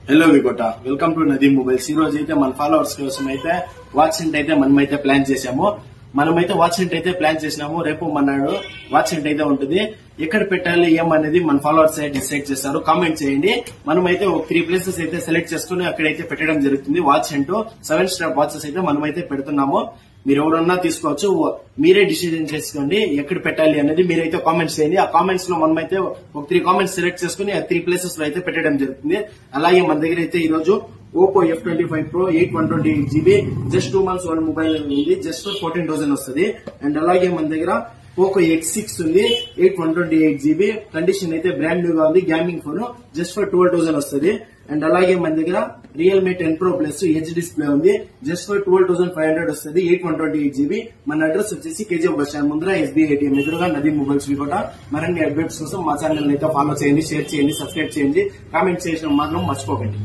Hello V Kota, welcome to నదీ mobiles. ఈ రోజు అయితే మన ఫాలోవర్స్ కోసం అయితే వాచ్ సెంట్ అయితే మనమైతే ప్లాన్ చేసాము. వాచ్ సెంట్ అయితే ప్లాన్ చేసినాము. రేపు మన్నాడు వాచ్ సెంట్ అయితే ఉంటుంది. ఎక్కడ పెట్టాలి ఏమనేది మన ఫాలోవర్స్ అయితే డిసైడ్ చేస్తారు. కామెంట్ చేయండి. మనమైతే ఒక 3 ప్లేసెస్ అయితే సెలెక్ట్ చేసుకుని అక్కడైతే పెట్టడం జరుగుతుంది. వాచ్ సెంట్ 7 స్టార్ వాచెస్ అయితే మనమైతే పెడుతున్నాము. మీరు ఎవరన్నా తీసుకోవచ్చు. మీరే డిసిజన్ చేసుకోండి ఎక్కడ పెట్టాలి అనేది. మీరైతే కామెంట్స్ చేయండి. ఆ కామెంట్స్ లో మనమైతే ఒక 3 కామెంట్స్ సెలెక్ట్ చేసుకుని ఆ 3 ప్లేసెస్ లో అయితే పెట్టడం జరుగుతుంది. అలాగే మన దగ్గర అయితే ఈ రోజు Oppo F25 Pro 8/128GB just 2 months old mobile ఉంది. జస్ట్ 14,000 వస్తుంది. అండ్ అలాగే మన దగ్గర Poco X6 ఉంది 8/128GB. కండిషన్ అయితే బ్రాండ్ న్యూ గా ఉంది. గేమింగ్ ఫోన్ జస్ట్ ఫర్ 12,000 వస్తుంది. అండ్ అలాగే మన దగ్గర Realme 10 Pro Plus H display ఉంది. జస్ట్ ఫర్ 12,500 వస్తుంది. 8/128GB. మన అడ్రస్ వచ్చేసి కేజీఎఫ్ బస్ స్టాండ్ ముందర SBI ATM ఎదురుగా నదీ మొబైల్స్ వికోట. మరిన్ని అప్డేట్స్ కోసం మా ఛానల్ అయితే ఫాలో చేయండి, షేర్ చేయండి, సబ్స్క్రైబ్ చేయండి. కామెంట్ చేయడం మాత్రం మర్చిపోకండి.